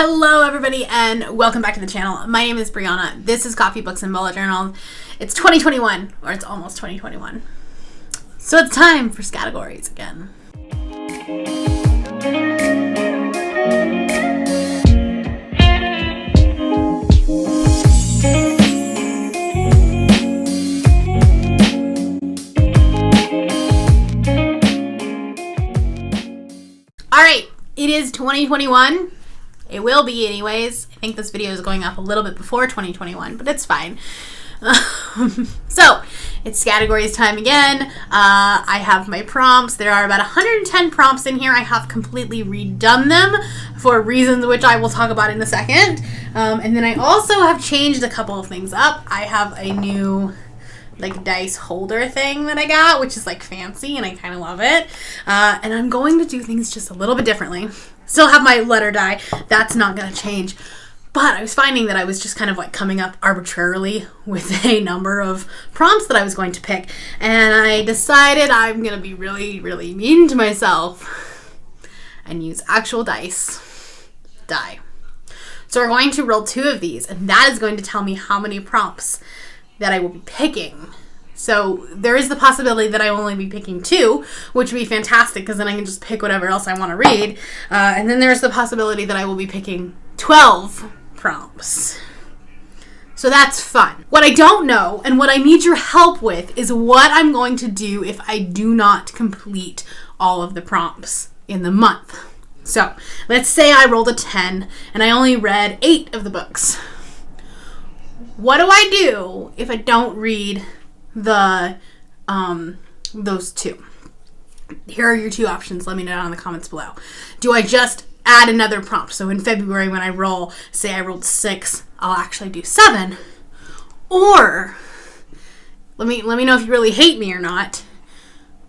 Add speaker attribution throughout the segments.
Speaker 1: Hello everybody and welcome back to the channel. My name is Brianna. This is Coffee, Books, and Bullet Journal. It's 2021, or it's almost 2021. So it's time for Scattergories again. Alright, it is 2021. It will be anyways. I think this video is going up a little bit before 2021, but it's fine. So, it's Scattergories time again. I have my prompts. There are about 110 prompts in here. I have completely redone them for reasons which I will talk about in a second. And then I also have changed a couple of things up. I have a new dice holder thing that I got, which is fancy and I kind of love it. And I'm going to do things just a little bit differently. Still have my letter die. That's not going to change. But I was finding that I was just kind of coming up arbitrarily with a number of prompts that I was going to pick. And I decided I'm going to be really, really mean to myself and use actual die. So we're going to roll 2 of these, and that is going to tell me how many prompts that I will be picking. So there is the possibility that I will only be picking 2, which would be fantastic because then I can just pick whatever else I want to read. And then there's the possibility that I will be picking 12 prompts. So that's fun. What I don't know and what I need your help with is what I'm going to do if I do not complete all of the prompts in the month. So let's say I rolled a 10 and I only read 8 of the books. What do I do if I don't read those 2? Here are your 2 options. Let me know down in the comments below. Do I just add another prompt? So in February when I roll, say I rolled 6, I'll actually do 7. Or let me know if you really hate me or not.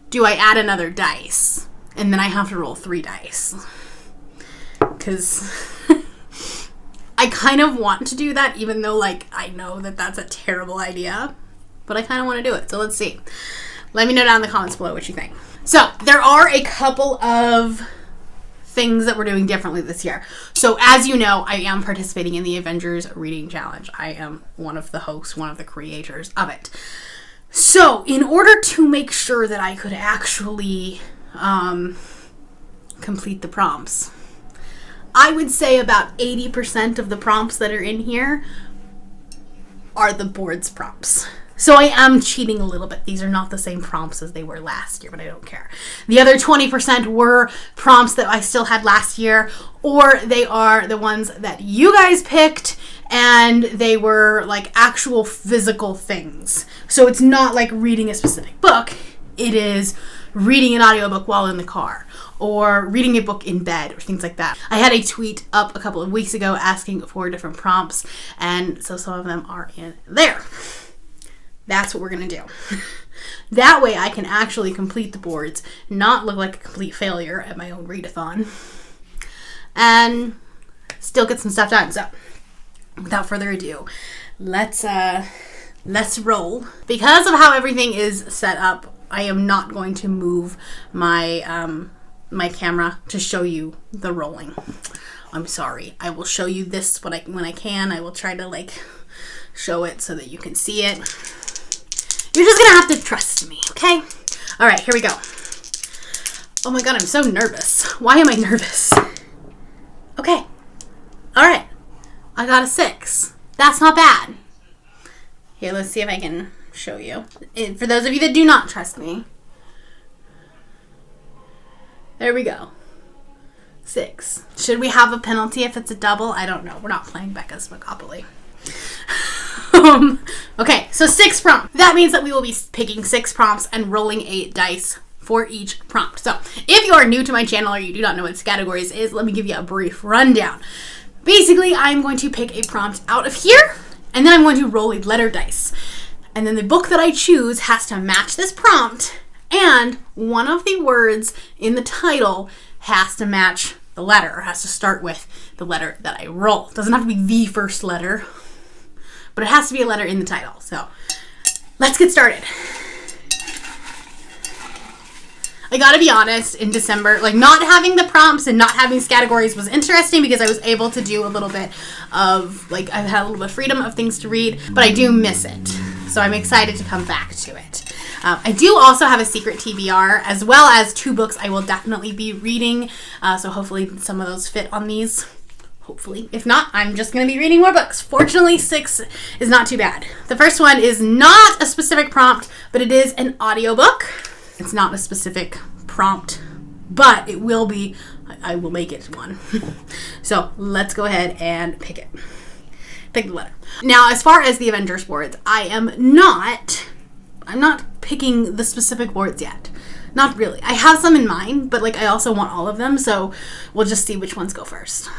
Speaker 1: Do I add another dice? And then I have to roll 3 dice. Because I kind of want to do that, even though I know that that's a terrible idea. But I kind of want to do it. So let's see. Let me know down in the comments below what you think. So there are a couple of things that we're doing differently this year. So as you know, I am participating in the Avengers reading challenge. I am one of the hosts, one of the creators of it. So in order to make sure that I could actually complete the prompts, I would say about 80% of the prompts that are in here are the board's prompts. So I am cheating a little bit. These are not the same prompts as they were last year, but I don't care. The other 20% were prompts that I still had last year, or they are the ones that you guys picked, and they were actual physical things. So it's not like reading a specific book. It is reading an audiobook while in the car, or reading a book in bed, or things like that. I had a tweet up a couple of weeks ago asking for different prompts, and so some of them are in there. That's what we're going to do. That way I can actually complete the boards, not look like a complete failure at my own readathon, and still get some stuff done. So without further ado, let's roll. Because of how everything is set up, I am not going to move my my camera to show you the rolling. I'm sorry. I will show you this when I can. I will try to show it so that you can see it. You're just gonna have to trust me, okay? All right, here we go. Oh my god, I'm so nervous. Why am I nervous? Okay. All right. I got a 6. That's not bad. Here, let's see if I can show you. For those of you that do not trust me. There we go. 6. Should we have a penalty if it's a double? I don't know. We're not playing Becca's Monopoly. Okay, so 6 prompts. That means that we will be picking 6 prompts and rolling 8 dice for each prompt. So if you are new to my channel or you do not know what Scattergories is, let me give you a brief rundown. Basically, I'm going to pick a prompt out of here, and then I'm going to roll a letter dice. And then the book that I choose has to match this prompt, and one of the words in the title has to match the letter, or has to start with the letter that I roll. It doesn't have to be the first letter, but it has to be a letter in the title. So let's get started. I gotta be honest, in December, like not having the prompts and not having Scattergories was interesting because I was able to do a little bit of, like, I've had a little bit of freedom of things to read, but I do miss it. So I'm excited to come back to it. I do also have a secret TBR, as well as 2 books I will definitely be reading. So hopefully some of those fit on these. Hopefully. If not, I'm just going to be reading more books. Fortunately, 6 is not too bad. The first one is not a specific prompt, but it is an audiobook. It's not a specific prompt, but it will be. I will make it one. So let's go ahead and pick it. Pick the letter. Now, as far as the Avengers boards, I'm not picking the specific boards yet. Not really. I have some in mind, but like I also want all of them, so we'll just see which ones go first.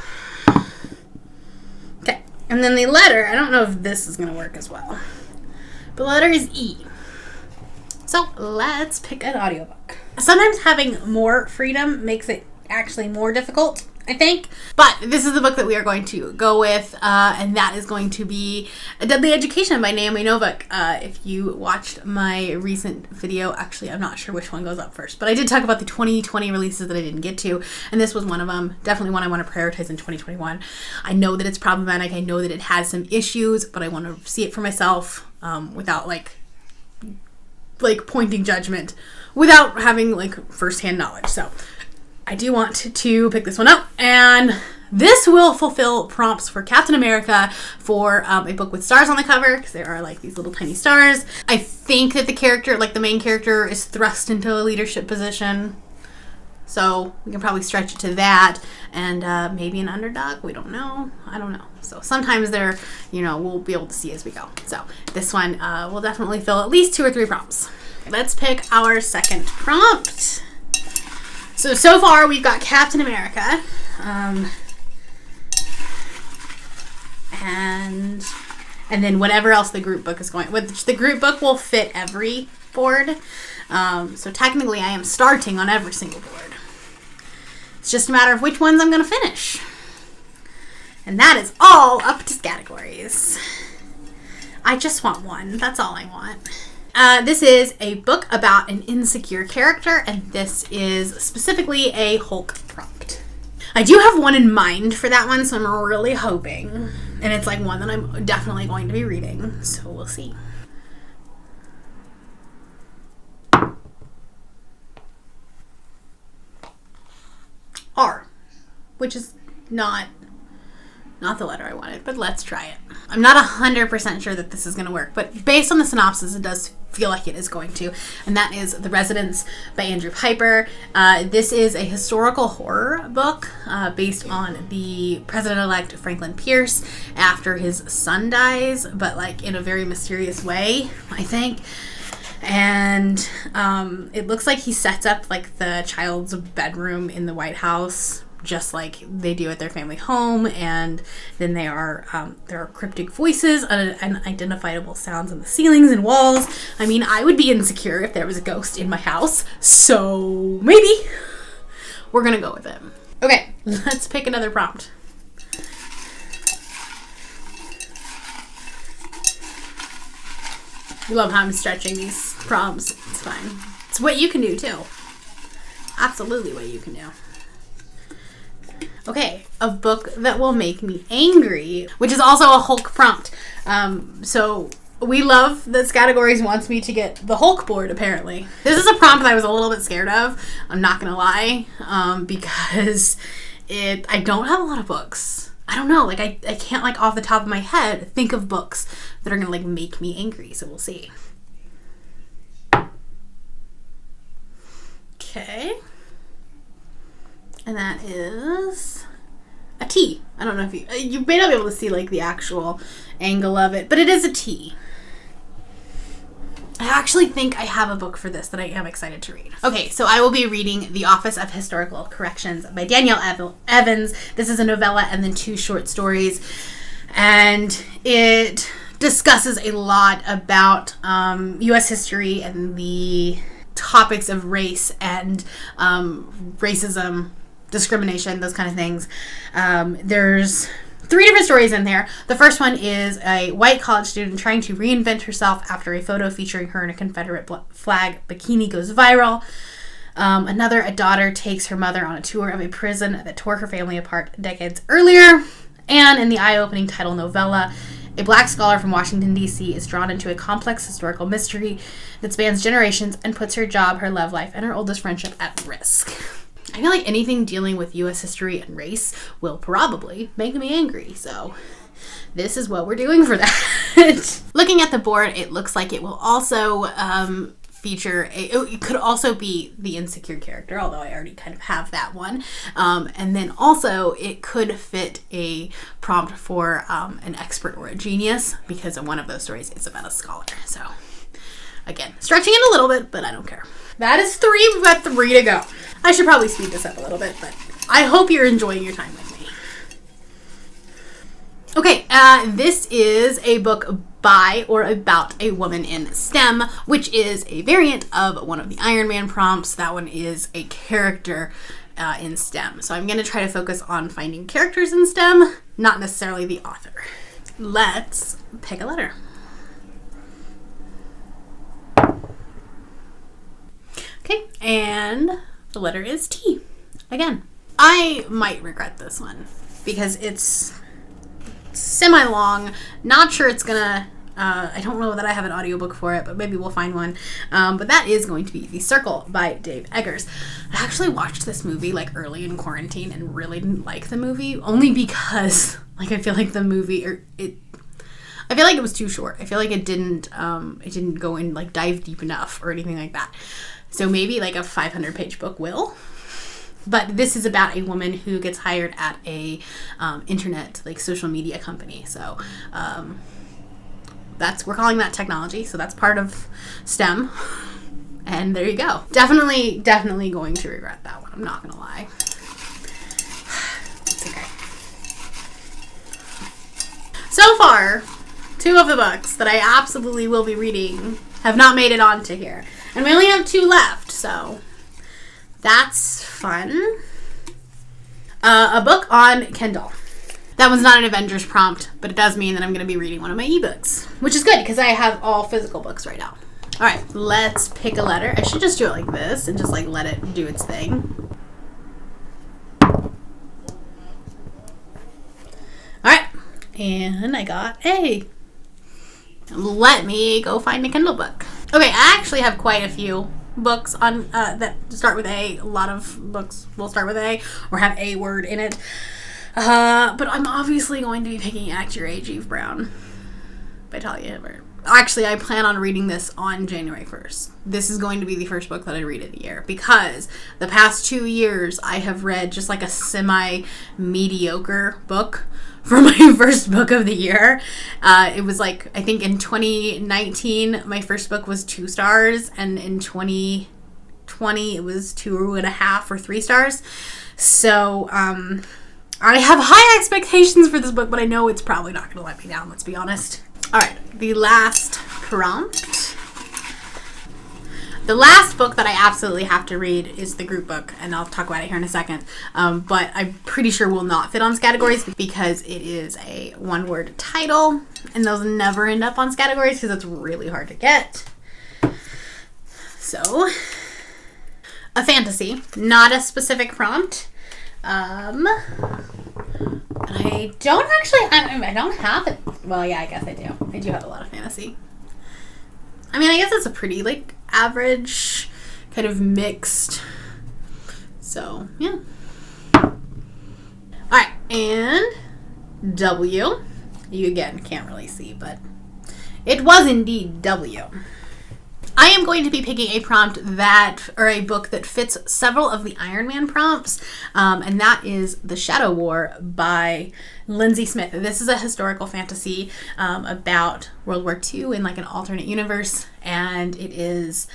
Speaker 1: Okay, and then the letter, I don't know if this is going to work as well, but the letter is E. So let's pick an audiobook. Sometimes having more freedom makes it actually more difficult, I think. But this is the book that we are going to go with, and that is going to be A Deadly Education by Naomi Novik. If you watched my recent video, actually, I'm not sure which one goes up first, but I did talk about the 2020 releases that I didn't get to, and this was one of them. Definitely one I want to prioritize in 2021. I know that it's problematic. I know that it has some issues, but I want to see it for myself without like pointing judgment, without having like firsthand knowledge. So I do want to pick this one up, and this will fulfill prompts for Captain America for a book with stars on the cover, because there are like these little tiny stars. I think that the character, like the main character, is thrust into a leadership position, so we can probably stretch it to that, and maybe an underdog. We don't know. I don't know. So sometimes they're, we'll be able to see as we go. So this one will definitely fill at least 2 or 3 prompts. Let's pick our second prompt. So far we've got Captain America, and then whatever else the group book is going, which the group book will fit every board. So technically I am starting on every single board. It's just a matter of which ones I'm going to finish. And that is all up to Scattergories. I just want one. That's all I want. This is a book about an insecure character, and this is specifically a Hulk prompt. I do have one in mind for that one, so I'm really hoping. And it's like one that I'm definitely going to be reading, so we'll see. R, which is not the letter I wanted, but let's try it. I'm not 100% sure that this is going to work, but based on the synopsis, it does feel like it is going to, and that is The Residence by Andrew Piper. This is a historical horror book based on the president-elect Franklin Pierce after his son dies, but like in a very mysterious way, I think. And it looks like he sets up like the child's bedroom in the White House, just like they do at their family home, and then there are cryptic voices and unidentifiable sounds on the ceilings and walls. I mean, I would be insecure if there was a ghost in my house, so maybe we're gonna go with it. Okay, let's pick another prompt. I love how I'm stretching these prompts. It's fine. It's what you can do too. Absolutely what you can do. Okay, a book that will make me angry, which is also a Hulk prompt. So we love that Scattergories wants me to get the Hulk board, apparently. This is a prompt that I was a little bit scared of, I'm not gonna lie, because I don't have a lot of books. I don't know, like I can't like off the top of my head think of books that are gonna like make me angry, so we'll see. Okay. And that is a T. I don't know if you may not be able to see like the actual angle of it, but it is a T. I actually think I have a book for this that I am excited to read. Okay, so I will be reading The Office of Historical Corrections by Danielle Evans. This is a novella and then 2 short stories, and it discusses a lot about U.S. history and the topics of race and racism, discrimination, those kind of things. There's 3 different stories in there. The first one is a white college student trying to reinvent herself after a photo featuring her in a Confederate flag bikini goes viral. A daughter takes her mother on a tour of a prison that tore her family apart decades earlier. And in the eye-opening title novella, a black scholar from Washington, D.C. is drawn into a complex historical mystery that spans generations and puts her job, her love life, and her oldest friendship at risk. I feel like anything dealing with U.S. history and race will probably make me angry, so this is what we're doing for that. Looking at the board, it looks like it will also it could also be the insecure character, although I already kind of have that one. And then also it could fit a prompt for an expert or a genius, because one of those stories is about a scholar. So again, stretching it a little bit, but I don't care. That is 3. We've got 3 to go. I should probably speed this up a little bit, but I hope you're enjoying your time with me. Okay, this is a book by or about a woman in STEM, which is a variant of one of the Iron Man prompts. That one is a character in STEM. So I'm going to try to focus on finding characters in STEM, not necessarily the author. Let's pick a letter. Okay, and the letter is T. Again, I might regret this one because it's semi-long. Not sure it's gonna I don't know that I have an audiobook for it, but maybe we'll find one. But that is going to be The Circle by Dave Eggers. I actually watched this movie like early in quarantine and really didn't like the movie, only because like I feel like the movie I feel like it was too short. I feel like it didn't go in like dive deep enough or anything like that. So maybe like a 500-page book will. But this is about a woman who gets hired at a internet, like social media company. So we're calling that technology. So that's part of STEM. And there you go. Definitely going to regret that one. I'm not going to lie. It's okay. So far, 2 of the books that I absolutely will be reading have not made it onto here. And we only have 2 left, so that's fun. A book on Kindle. That one's not an Avengers prompt, but it does mean that I'm going to be reading one of my ebooks, which is good because I have all physical books right now. All right, let's pick a letter. I should just do it like this and just like let it do its thing. All right, and I got A. Let me go find a Kindle book. Okay, I actually have quite a few books on that start with A. A lot of books will start with A or have a word in it. But I'm obviously going to be picking Act Your Age, Eve Brown by Talia Hibbert. Actually, I plan on reading this on January 1st. This is going to be the first book that I read of the year because the past 2 years I have read just like a semi-mediocre book for my first book of the year. It was like, I think in 2019, my first book was 2 stars, and in 2020, it was 2.5 or 3 stars. So, I have high expectations for this book, but I know it's probably not going to let me down, let's be honest. All right, the last prompt. The last book that I absolutely have to read is the group book, and I'll talk about it here in a second. But I'm pretty sure will not fit on Scattergories because it is a 1-word title, and those never end up on Scattergories because it's really hard to get. So, a fantasy, not a specific prompt. And I don't actually, I don't have it. Well, yeah, I guess I do. I do have a lot of fantasy. I mean, I guess it's a pretty, like, average, kind of mixed. So, yeah. Alright, and W. You, again, can't really see, but it was indeed W. I am going to be picking a a book that fits several of the Iron Man prompts, and that is The Shadow War by Lindsay Smith. This is a historical fantasy about World War II in like an alternate universe, and it is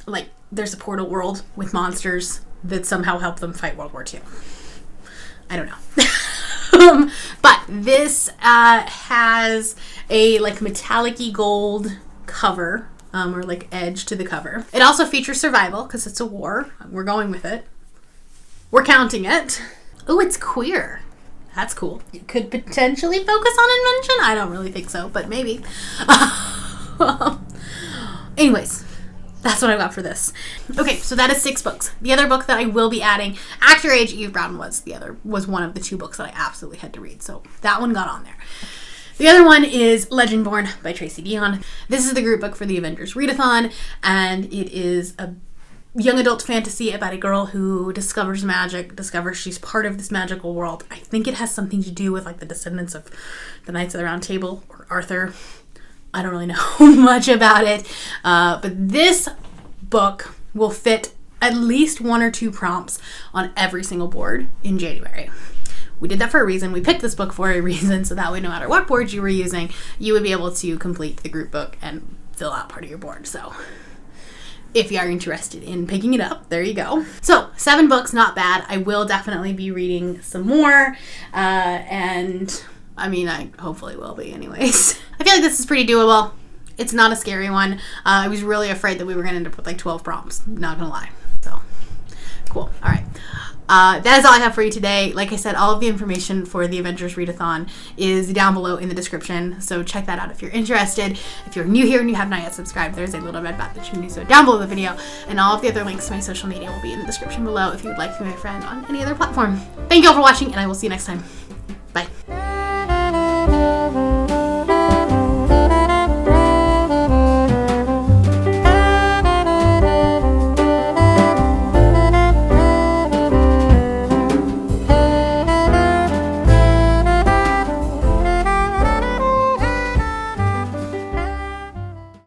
Speaker 1: like there's a portal world with monsters that somehow help them fight World War II. I don't know. But this has a like metallic-y gold cover, or like edge to the cover. It also features survival because it's a war. We're going with it. We're counting it. Oh, it's queer. That's cool. It could potentially focus on invention. I don't really think so, but maybe. Anyways, that's what I got for this. Okay, so that is 6 books. The other book that I will be adding, Act Your Age, Eve Brown was one of the 2 books that I absolutely had to read. So that one got on there. The other one is Legendborn by Tracy Deonn. This is the group book for the Avengers readathon, and it is a young adult fantasy about a girl who discovers magic, discovers she's part of this magical world. I think it has something to do with like the descendants of the Knights of the Round Table or Arthur. I don't really know much about it, but this book will fit at least 1 or 2 prompts on every single board in January. We did that for a reason. We picked this book for a reason, so that way no matter what board you were using, you would be able to complete the group book and fill out part of your board. So if you are interested in picking it up, there you go. So 7 books, not bad. I will definitely be reading some more, and I mean, I hopefully will be anyways. I feel like this is pretty doable. It's not a scary one. I was really afraid that we were going to end up with like 12 prompts, not gonna lie. So cool. All right. That is all I have for you today. Like I said, all of the information for the Avengers Readathon is down below in the description, so check that out if you're interested. If you're new here and you have not yet subscribed, there's a little red button that you can do so down below the video, and all of the other links to my social media will be in the description below if you would like to be my friend on any other platform. Thank you all for watching, and I will see you next time.